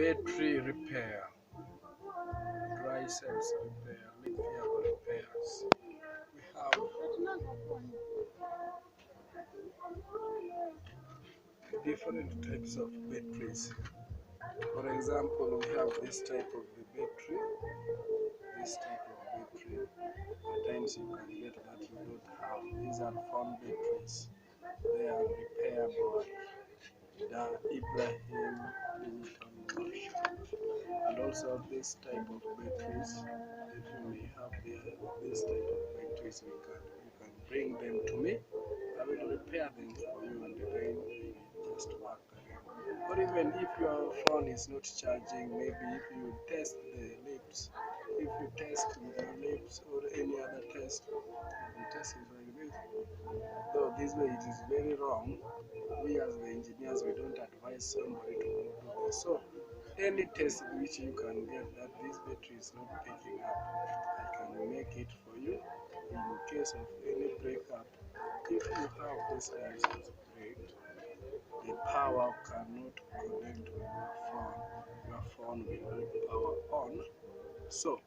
battery repair, dry cells repair, lithium repairs. We have different types of batteries. For example, we have this type of the battery, this type of battery. At times you can get that you don't have. These are phone batteries. They are repaired by the Ibrahim Digital Merchant. And also this type of batteries that you may have there, this type of batteries you can bring them to me. I will repair them for you and then they will just work again. Or even if your phone is not charging, maybe if you test the lips, if you test with your lips or any other test, if you test it like this, though this way it is very wrong, we as the engineers we don't advise somebody to do this. So any test which you can get that this battery is not picking up, I can make it for you. In case of any breakup, if you have this license plate, the power cannot connect to your phone will not power on. So